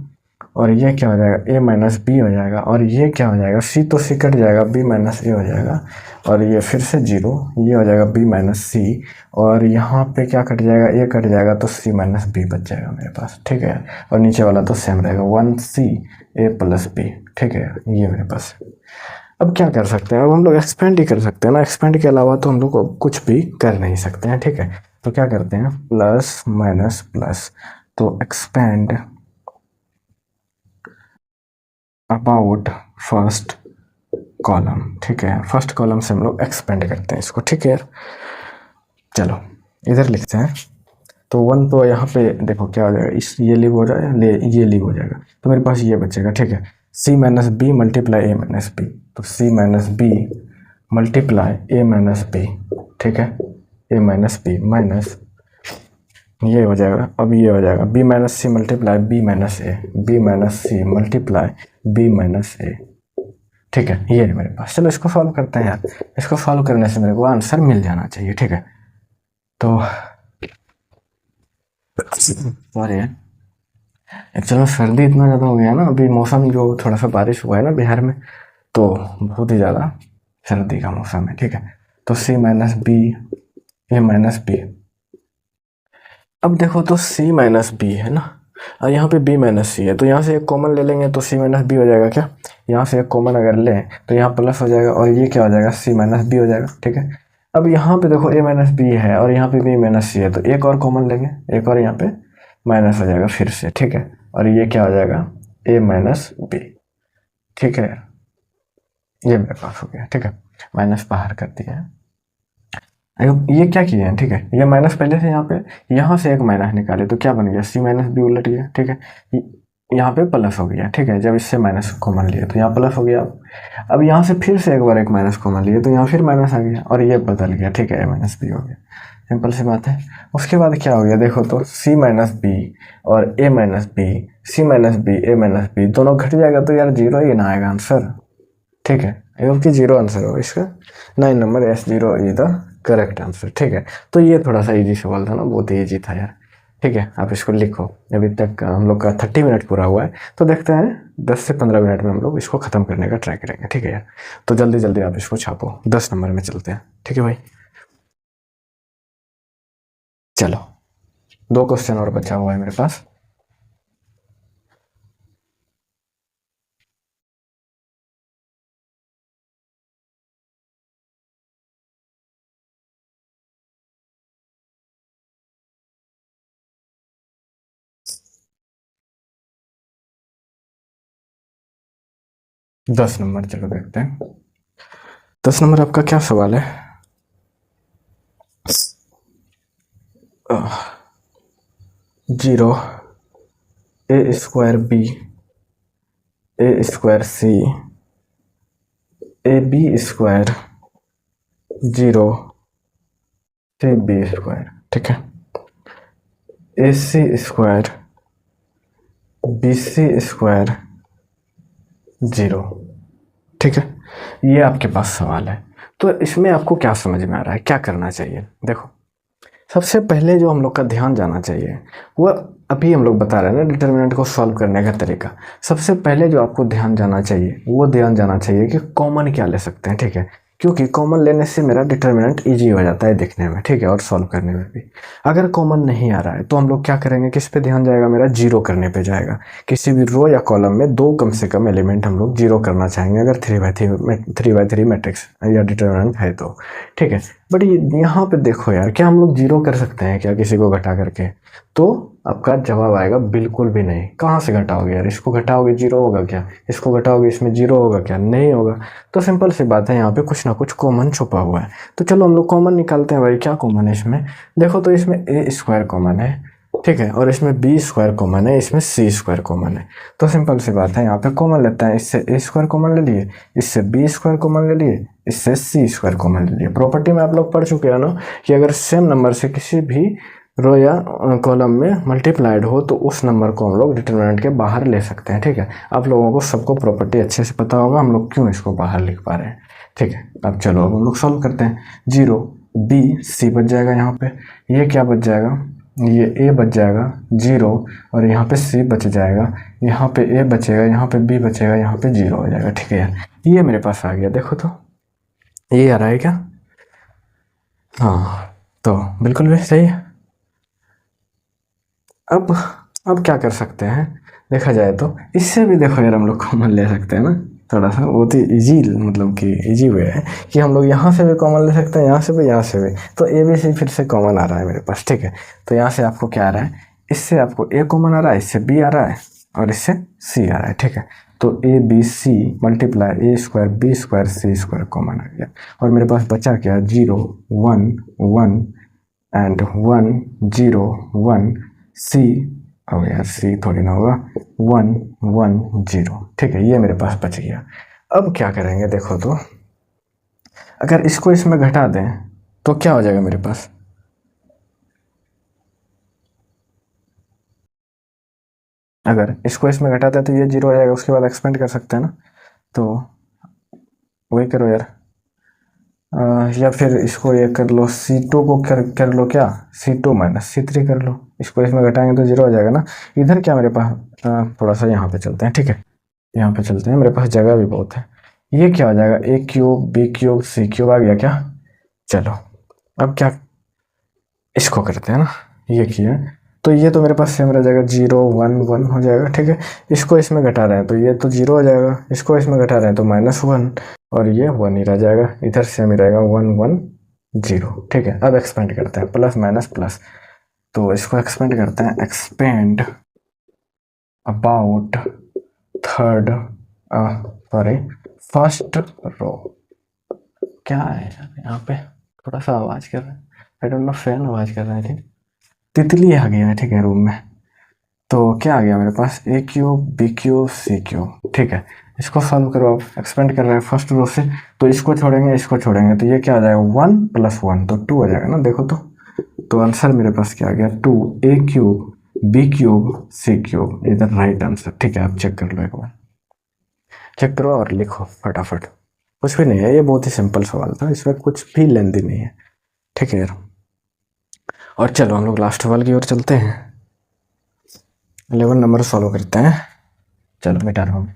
और ये क्या हो जाएगा, a माइनस बी हो जाएगा, और ये क्या हो जाएगा, c तो c कट जाएगा, b माइनस ए हो जाएगा, और ये फिर से जीरो, ये हो जाएगा b माइनस सी, और यहाँ पे क्या कट जाएगा, a कट जाएगा, तो c माइनस बी बच जाएगा मेरे पास, ठीक है। और नीचे वाला तो सेम रहेगा, 1c a प्लस बी, ठीक है, ये मेरे पास। अब क्या कर सकते हैं, अब हम लोग एक्सपेंड ही कर सकते हैं ना, एक्सपेंड के अलावा तो हम लोग कुछ भी कर नहीं सकते हैं, ठीक है। तो क्या करते हैं, प्लस माइनस प्लस, तो एक्सपेंड अबाउट फर्स्ट कॉलम, ठीक है। फर्स्ट कॉलम से हम लोग एक्सपेंड करते हैं इसको, ठीक है। चलो इधर लिखते हैं, तो 1 तो यहाँ पे देखो क्या हो जाएगा, इस ये लीव हो जाएगा, ये लीव हो जाएगा, तो मेरे पास ये बचेगा, ठीक है। c माइनस बी मल्टीप्लाई ए माइनस बी, तो c माइनस बी मल्टीप्लाई ए माइनस बी, ठीक है, ए माइनस बी माइनस ये हो जाएगा, अब ये हो जाएगा b minus C multiply B minus A, B minus C multiply B minus ए, ठीक है। ये है मेरे पास। चलो इसको सॉल्व करते हैं यार, इसको सॉल्व करने से मेरे को आंसर मिल जाना चाहिए, ठीक है। तो सॉरी यार, एक्चुअली में सर्दी इतना ज़्यादा हो गया ना, अभी मौसम जो थोड़ा सा बारिश हुआ है ना बिहार में, तो बहुत ही ज़्यादा सर्दी का मौसम है, ठीक है। तो c माइनस बी ए माइनस बी, अब देखो तो c माइनस बी है ना, और यहाँ पे b माइनस सी है, तो यहाँ से एक कॉमन ले लेंगे तो c माइनस बी हो जाएगा क्या, यहाँ से एक कॉमन अगर लें तो यहाँ प्लस हो जाएगा, और ये क्या हो जाएगा, c माइनस बी हो जाएगा, ठीक है। अब यहाँ पे देखो a माइनस बी है, और यहाँ पे b माइनस सी है, तो एक और कॉमन लेंगे, एक और यहाँ पे माइनस हो जाएगा फिर से, ठीक है। और ये क्या हो जाएगा, a माइनस बी, ठीक है। ये मेरे पास हो गया, ठीक है, माइनस बाहर कर दिया है। ये क्या किए हैं, ठीक है, ये माइनस पहले से यहाँ से एक माइनस निकाले, तो क्या बन गया, c माइनस बी उलट गया, ठीक है। यहाँ पे प्लस हो गया, ठीक है, जब इससे माइनस कॉमन लिए तो यहाँ प्लस हो गया। अब यहाँ से फिर से एक बार एक माइनस कॉमन लिए तो यहाँ फिर माइनस आ गया, और ये बदल गया, ठीक है, a माइनस बी हो गया, सिंपल सी बात है। उसके बाद क्या हो गया, देखो तो c माइनस बी और a minus B, c minus B a minus B दोनों घट जाएगा, तो यार जीरो ही ना आएगा आंसर, ठीक है। आई होप कि जीरो आंसर होगा इसका, 9 number S0 is the correct answer, ठीक है। तो ये थोड़ा सा इजी सवाल था ना, बहुत ही ईजी था यार, ठीक है। आप इसको लिखो, अभी तक हम लोग का 30 मिनट पूरा हुआ है, तो देखते हैं 10 से 15 मिनट में हम लोग इसको ख़त्म करने का ट्राई करेंगे, ठीक है यार। तो जल्दी जल्दी आप इसको छापो, 10 नंबर में चलते हैं, ठीक है भाई। चलो 2 क्वेश्चन और बचा हुआ है मेरे पास। दस नंबर, चलो देखते हैं 10 नंबर आपका क्या सवाल है। Zero A square B A square C A B square zero से बी स्क्वायर, ठीक है, A C square B C square zero, ठीक है। ये आपके पास सवाल है, तो इसमें आपको क्या समझ में आ रहा है, क्या करना चाहिए। देखो सबसे पहले जो हम लोग का ध्यान जाना चाहिए, वो अभी हम लोग बता रहे हैं ना डिटर्मिनेंट को सॉल्व करने का तरीका। सबसे पहले जो आपको ध्यान जाना चाहिए, वो ध्यान जाना चाहिए कि कॉमन क्या ले सकते हैं, ठीक है, क्योंकि कॉमन लेने से मेरा डिटर्मिनेंट इजी हो जाता है देखने में, ठीक है, और सॉल्व करने में भी। अगर कॉमन नहीं आ रहा है तो हम लोग क्या करेंगे, किस पे ध्यान जाएगा, मेरा जीरो करने पे जाएगा। किसी भी रो या कॉलम में 2 कम से कम एलिमेंट हम लोग जीरो करना चाहेंगे, अगर 3x3 मैट्रिक्स या डिटर्मिनेंट है तो, ठीक है। बट यहाँ पे देखो यार, क्या हम लोग जीरो कर सकते हैं क्या किसी को घटा करके, तो आपका जवाब आएगा बिल्कुल भी नहीं। कहाँ से घटाओगे यार, इसको घटाओगे जीरो होगा क्या, इसको घटाओगे इसमें जीरो होगा क्या, नहीं होगा। तो सिंपल सी बात है, यहाँ पे कुछ ना कुछ कॉमन छुपा हुआ है। तो चलो हम लोग कॉमन निकालते हैं भाई, क्या कॉमन है इसमें। देखो तो इसमें ए स्क्वायर कॉमन है, ठीक है, और इसमें बी स्क्वायर कॉमन है, इसमें सी स्क्वायर कॉमन है। तो सिंपल सी बात है, यहाँ पे कॉमन लेते हैं, इससे ए स्क्वायर कॉमन ले लिए, इससे बी स्क्वायर कॉमन ले लिए, इससे सी स्क्वायर कॉमन ले लिए। प्रॉपर्टी में आप लोग पढ़ चुके हैं ना कि अगर सेम नंबर से किसी भी रो या कॉलम में मल्टीप्लाइड हो तो उस नंबर को हम लोग डिटरमिनेंट के बाहर ले सकते हैं। ठीक है, आप लोगों को सबको प्रॉपर्टी अच्छे से पता होगा, हम लोग क्यों इसको बाहर लिख पा रहे हैं। ठीक है, अब चलो अब हम लोग सॉल्व करते हैं। 0 बी सी बच जाएगा, यहाँ पे ये क्या बच जाएगा, ये ए बच जाएगा 0, और यहाँ पे सी बच जाएगा, यहाँ पे ए बचेगा, यहाँ पे बी बचेगा, यहाँ पे 0 हो जाएगा। ठीक है यार, ये मेरे पास आ गया, देखो तो ये आ रहा है क्या? हाँ, तो बिल्कुल भी सही है। अब क्या कर सकते हैं, देखा जाए तो इससे भी देखो यार हम लोग कॉमन ले सकते हैं ना, थोड़ा सा वो तो इजी, मतलब कि इजी वे है कि हम लोग यहाँ से भी कॉमन ले सकते हैं, यहाँ से भी, यहाँ से भी। तो ए बी सी फिर से कॉमन आ रहा है मेरे पास। ठीक है, तो यहाँ से आपको क्या आ रहा है, इससे आपको ए कॉमन आ रहा है, इससे बी आ रहा है, और इससे सी आ रहा है। ठीक है, तो A B C multiply A square B square C square common आ गया, और मेरे पास बचा क्या, 0 1 1 एंड 1 0 1 सी, अब यार सी थोड़ी ना होगा, 1 1 0। ठीक है, ये मेरे पास बच गया। अब क्या करेंगे देखो तो, अगर इसको इसमें घटा दें तो क्या हो जाएगा मेरे पास, अगर इसको इसमें घटा दें तो ये 0 हो जाएगा, उसके बाद एक्सपेंड कर सकते हैं ना, तो वही करो यार। या फिर इसको ये कर लो, C2 को कर लो, क्या C2 माइनस C3 कर लो, इसको इसमें घटाएंगे तो 0 हो जाएगा ना। इधर क्या मेरे पास, थोड़ा सा यहाँ पे चलते हैं। ठीक है, यहाँ पे चलते हैं, मेरे पास जगह भी बहुत है। ये क्या हो जाएगा, ए क्यूब बी क्यूब सी क्यूब आ गया क्या। चलो अब क्या, इसको करते हैं ना, ये किया तो ये तो मेरे पास सेम रह जाएगा, 0 1 1 हो जाएगा। ठीक है, इसको इसमें घटा रहे हैं तो ये तो 0 हो जाएगा, इसको इसमें घटा रहे हैं तो -1, और ये 1 ही रह जाएगा, इधर सेम ही रहेगा 1 1 0। ठीक है, अब एक्सपेंड करते हैं, प्लस माइनस प्लस, तो इसको एक्सपेंड करते हैं, expand about third sorry first row. क्या है यहाँ पे, थोड़ा सा आवाज़ कर रहा है, आई डोंट नो, फैन आवाज़ कर रहा है, तितली आ गया है। ठीक है, रूम में। तो क्या आ गया मेरे पास, ए क्यूब बी क्यूब सी क्यूब। ठीक है, इसको सॉल्व करो, आप एक्सपेंड कर रहे हैं फर्स्ट रो से, तो इसको छोड़ेंगे इसको छोड़ेंगे तो ये क्या आ जाएगा, 1 + 1 तो 2 हो जाएगा ना, देखो तो आंसर मेरे पास क्या आ गया, 2 ए क्यूब बी क्यूब सी क्यूब, इधर राइट आंसर। ठीक है, आप चेक कर लो, एक बार चेक करो और लिखो फटाफट। कुछ भी नहीं है, ये बहुत ही सिंपल सवाल था, इसमें कुछ भी लेंदी नहीं है। ठीक है यार, और चलो हम लोग लास्ट सवाल की ओर चलते हैं, 11 नंबर सॉल्व करते हैं। चलो मिटा रहा हूँ,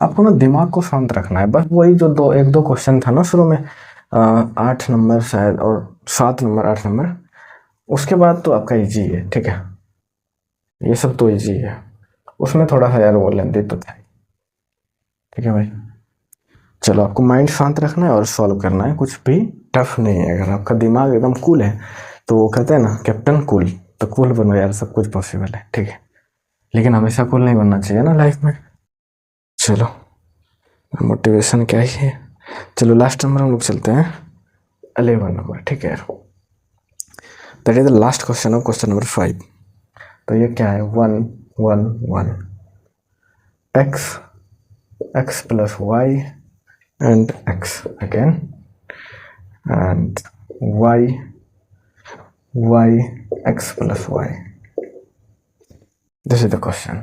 आपको ना दिमाग को शांत रखना है, बस वही जो 1-2 क्वेश्चन था ना शुरू में, 8 नंबर शायद और 7 नंबर 8 नंबर, उसके बाद तो आपका इजी है। ठीक है, ये सब तो इजी है, उसमें थोड़ा सा यार वो लेंदी तो था। ठीक है भाई, चलो आपको माइंड शांत रखना है और सॉल्व करना है, कुछ भी टफ नहीं है। अगर आपका दिमाग एकदम कूल है तो वो कहते हैं ना कैप्टन कूल, तो कूल बनो यार, सब कुछ पॉसिबल है। ठीक है, लेकिन हमेशा कूल नहीं बनना चाहिए ना लाइफ में। चलो मोटिवेशन क्या ही है। चलो लास्ट नंबर हम लोग चलते हैं, 11 नंबर। ठीक है यार, that is the last question of question number 5। तो ये क्या है, 1 1 1 x + y and x again and y x + y, this is the question.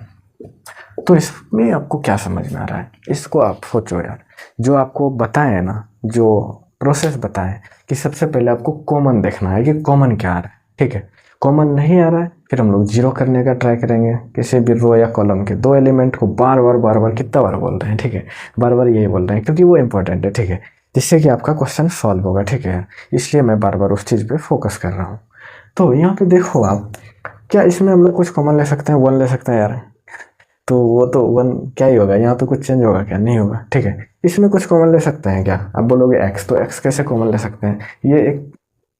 तो इसमें आपको क्या समझ में आ रहा है, इसको आप सोचो यार, जो आपको बताए ना, जो प्रोसेस बताए कि सबसे पहले आपको कॉमन देखना है कि कॉमन क्या आ रहा है। ठीक है, कॉमन नहीं आ रहा है, फिर हम लोग 0 करने का ट्राई करेंगे, किसी भी रो या कॉलम के 2 एलिमेंट को बार बार कितना बार बोल रहे हैं। ठीक है, बार यही बोल रहे हैं क्योंकि वो इंपॉर्टेंट है। ठीक है, जिससे कि आपका क्वेश्चन सॉल्व होगा। ठीक है, इसलिए मैं बार उस चीज़ पे फोकस कर रहा हूँ। तो यहाँ पे देखो आप, क्या इसमें हम लोग कुछ कॉमन ले सकते हैं, 1 ले सकते हैं यार, तो वो तो 1 क्या ही होगा, यहाँ पे कुछ चेंज होगा क्या, नहीं होगा। ठीक है, इसमें कुछ कॉमन ले सकते हैं क्या, आप बोलोगे x, तो x कैसे कॉमन ले सकते हैं, ये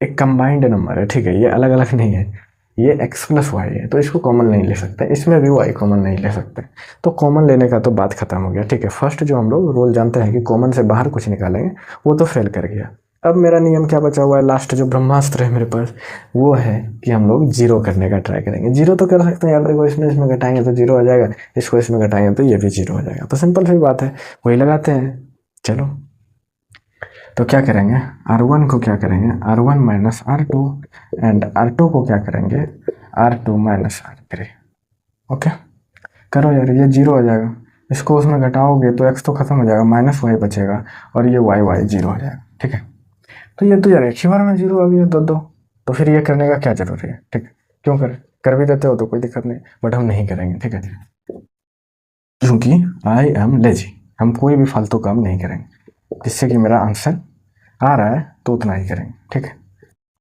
एक कंबाइंड नंबर है। ठीक है, ये अलग अलग नहीं है, ये x + y है, तो इसको कॉमन नहीं ले सकते, इसमें भी y कॉमन नहीं ले सकते। तो कॉमन लेने का तो बात खत्म हो गया। ठीक है, फर्स्ट जो हम लोग रूल जानते हैं कि कॉमन से बाहर कुछ निकालेंगे, वो तो फेल कर गया। अब मेरा नियम क्या बचा हुआ है, लास्ट जो ब्रह्मास्त्र है मेरे पास वो है कि हम लोग जीरो करने का ट्राई करेंगे। जीरो तो कर सकते हैं यार, देखो इसमें घटाएंगे तो जीरो हो जाएगा, इसको इसमें घटाएंगे तो ये भी जीरो हो जाएगा, तो सिंपल सी बात है, वही लगाते हैं। चलो तो क्या करेंगे, R1 को क्या करेंगे, R1 minus R2 and R2 को क्या करेंगे, R2 माइनस R3। ओके करो यार, ये जीरो हो जाएगा, इसको उसमें घटाओगे तो x तो खत्म हो जाएगा, माइनस वाई बचेगा और ये y जीरो हो जाएगा। ठीक है, तो ये तो यार एक ही बार में जीरो आ गया दो, तो फिर ये करने का क्या जरूरी है। ठीक है, क्यों कर भी देते हो तो कोई दिक्कत नहीं, बट हम नहीं करेंगे। ठीक है, क्योंकि आई एम लेजी, हम कोई भी फालतू काम नहीं करेंगे, जिससे कि मेरा आंसर आ रहा है तो उतना ही करेंगे। ठीक है,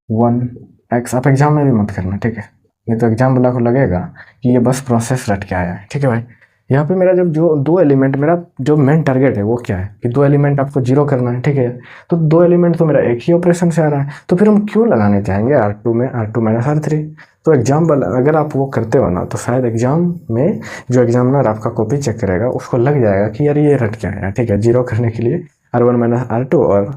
1x आप एग्जाम में भी मत करना। ठीक है, नहीं तो एग्जाम वाला को लगेगा कि ये बस प्रोसेस रट के आया है। ठीक है भाई, यहाँ पे मेरा जब जो दो एलिमेंट, मेरा जो मेन टारगेट है वो क्या है कि दो एलिमेंट आपको जीरो करना है। ठीक है, तो दो एलिमेंट तो मेरा एक ही ऑपरेशन से आ रहा है, तो फिर हम क्यों लगाने चाहेंगे R2 में R2 माइनस R3। तो एग्जाम वाला अगर आप वो करते हो ना, तो शायद एग्जाम में जो एग्जामिनर आपका कॉपी चेक करेगा उसको लग जाएगा कि यार ये रट क्या है। ठीक है, जीरो करने के लिए R1 माइनस R2 और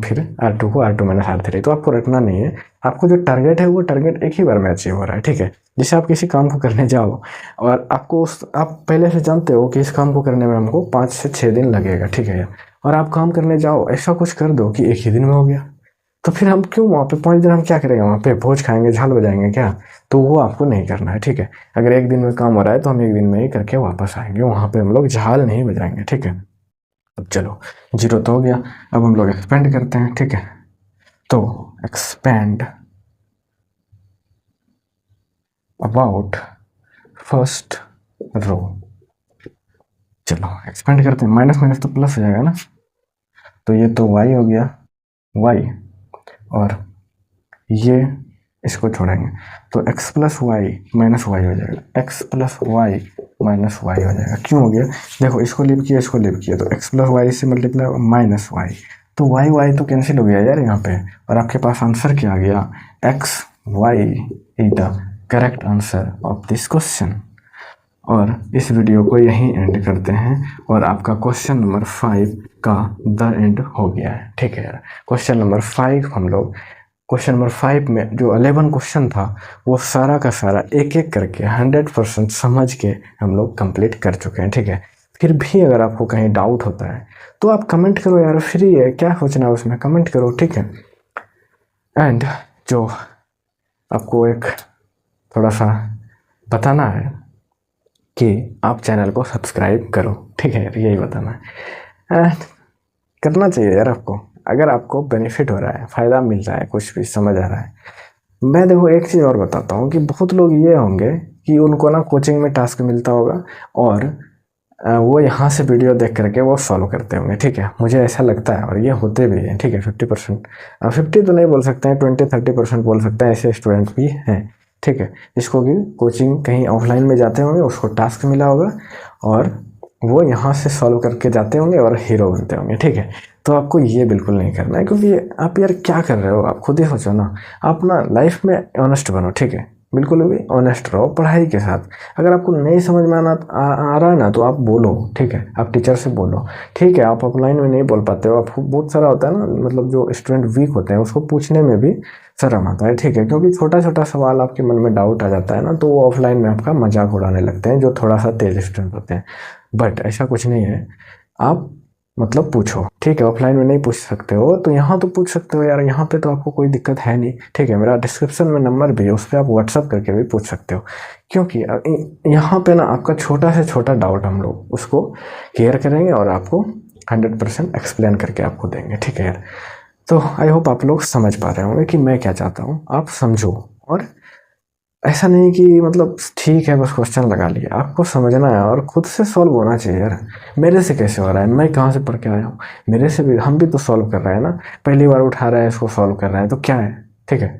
फिर R2 को R2 माइनस R3, तो आपको रटना नहीं है, आपको जो टारगेट है वो टारगेट एक ही बार में अचीव हो रहा है। ठीक है, जैसे आप किसी काम को करने जाओ और आपको आप पहले से जानते हो कि इस काम को करने में हमको 5 से 6 दिन लगेगा। ठीक है, और आप काम करने जाओ ऐसा कुछ कर दो कि एक ही दिन में हो गया, तो फिर हम क्यों वहाँ पे 5 दिन हम क्या करेंगे, वहाँ पे भोज खाएंगे, झाल बजाएंगे क्या, तो वो आपको नहीं करना है। ठीक है, अगर एक दिन में काम हो रहा है तो हम एक दिन में ही करके वापस आएंगे, वहाँ पे हम लोग झाल नहीं बजाएंगे। ठीक है, अब चलो जीरो तो हो गया, अब हम लोग एक्सपेंड करते हैं। ठीक है, तो एक्सपेंड अबाउट फर्स्ट रो, चलो एक्सपेंड करते हैं, माइनस माइनस तो प्लस हो जाएगा ना, तो ये तो y हो गया y, और ये इसको छोड़ेंगे तो x plus Y minus Y हो जाएगा, x plus Y minus Y हो जाएगा। क्यों हो गया, देखो इसको लिप किया इसको लिप किया, तो x प्लस वाई से मल्टीप्लाई माइनस वाई, तो वाई वाई तो कैंसिल हो गया यार यहाँ पे, और आपके पास आंसर क्या आ गया, x y is the correct answer of this question. और इस वीडियो को यहीं एंड करते हैं, और आपका क्वेश्चन नंबर 5 का द एंड हो गया है। ठीक है यार, क्वेश्चन नंबर 5 हम लोग, क्वेश्चन नंबर 5 में जो 11 क्वेश्चन था वो सारा का सारा एक एक करके 100% समझ के हम लोग कंप्लीट कर चुके हैं। ठीक है, फिर भी अगर आपको कहीं डाउट होता है तो आप कमेंट करो यार, फ्री है, क्या सोचना है उसमें, कमेंट करो। ठीक है, एंड जो आपको एक थोड़ा सा बताना है कि आप चैनल को सब्सक्राइब करो। ठीक है यार, यही बताना है, एंड करना चाहिए यार आपको, अगर आपको बेनिफिट हो रहा है, फ़ायदा मिल रहा है, कुछ भी समझ आ रहा है। मैं देखो एक चीज़ और बताता हूँ कि बहुत लोग ये होंगे कि उनको ना कोचिंग में टास्क मिलता होगा और वो यहाँ से वीडियो देख करके वो सॉल्व करते होंगे। ठीक है, मुझे ऐसा लगता है, और ये होते भी हैं। ठीक है, 50%, 50 तो नहीं बोल सकते हैं, 20-30% बोल सकते हैं, ऐसे स्टूडेंट भी हैं। ठीक है, जिसको कि कोचिंग कहीं ऑफलाइन में जाते होंगे, उसको टास्क मिला होगा और वो यहाँ से सॉल्व करके जाते होंगे और हीरो बनते होंगे। ठीक है, तो आपको ये बिल्कुल नहीं करना है, क्योंकि आप यार क्या कर रहे हो, आप खुद ही सोचो ना, आप ना लाइफ में ऑनेस्ट बनो। ठीक है, बिल्कुल भी ऑनेस्ट रहो पढ़ाई के साथ। अगर आपको नहीं समझ में आ रहा है ना, तो आप बोलो। ठीक है, आप टीचर से बोलो। ठीक है, आप ऑफलाइन में नहीं बोल पाते हो, आपको बहुत सारा होता है ना, मतलब जो स्टूडेंट वीक होते हैं उसको पूछने में भी शर्म आता है। ठीक है, क्योंकि छोटा छोटा सवाल आपके मन में डाउट आ जाता है ना, तो वो ऑफलाइन में आपका मजाक उड़ाने लगते हैं जो थोड़ा सा तेज स्टूडेंट होते हैं। बट ऐसा कुछ नहीं है, आप मतलब पूछो। ठीक है, ऑफलाइन में नहीं पूछ सकते हो तो यहाँ तो पूछ सकते हो यार, यहाँ पे तो आपको कोई दिक्कत है नहीं। ठीक है, मेरा डिस्क्रिप्शन में नंबर भी है, उस पर आप व्हाट्सअप करके भी पूछ सकते हो, क्योंकि यहाँ पे ना आपका छोटा से छोटा डाउट हम लोग उसको क्लियर करेंगे और आपको 100% एक्सप्लेन करके आपको देंगे। ठीक है यार, तो आई होप आप लोग समझ पा रहे होंगे कि मैं क्या चाहता हूँ, आप समझो। और ऐसा नहीं कि मतलब ठीक है बस क्वेश्चन लगा लिया, आपको समझना है और खुद से सॉल्व होना चाहिए यार। मेरे से कैसे हो रहा है, मैं कहाँ से पढ़ के आया हूँ, मेरे से भी, हम भी तो सॉल्व कर रहे हैं ना, पहली बार उठा रहे हैं इसको सॉल्व कर रहे हैं तो क्या है। ठीक है,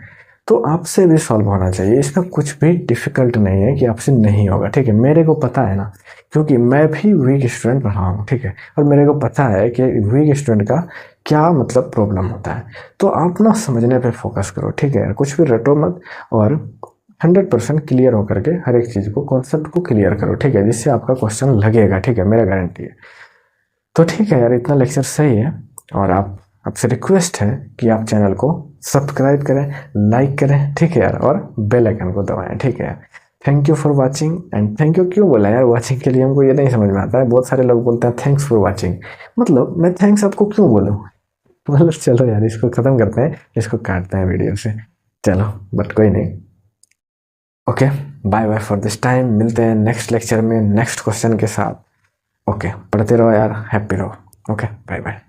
तो आपसे भी सॉल्व होना चाहिए, इसमें कुछ भी डिफ़िकल्ट नहीं है कि आपसे नहीं होगा। ठीक है, मेरे को पता है ना, क्योंकि मैं भी वीक स्टूडेंट रहा हूँ। ठीक है, और मेरे को पता है कि वीक स्टूडेंट का क्या मतलब प्रॉब्लम होता है, तो आप ना समझने पे फोकस करो। ठीक है यार, कुछ भी रटो मत, और 100% क्लियर होकर के हर एक चीज़ को, कॉन्सेप्ट को क्लियर करो। ठीक है, जिससे आपका क्वेश्चन लगेगा। ठीक है, मेरा गारंटी है। तो ठीक है यार, इतना लेक्चर सही है, और आप आपसे रिक्वेस्ट है कि आप चैनल को सब्सक्राइब करें, लाइक करें, ठीक है यार, और बेल आइकन को दबाएं, ठीक है यार। Thank you for watching. And thank you क्यों बोला यार वाचिंग के लिए, हमको ये नहीं समझ में आता है। बहुत सारे लोग बोलते हैं थैंक्स फॉर वाचिंग, मतलब मैं थैंक्स आपको क्यों बोलूँ? मतलब चलो यार, इसको ख़त्म करते हैं, इसको काटते हैं वीडियो से, चलो, बट कोई नहीं। Okay, bye bye for this time. मिलते हैं नेक्स्ट लेक्चर में नेक्स्ट क्वेश्चन के साथ। ओके, पढ़ते रहो यार, हैप्पी रहो। Okay, bye bye.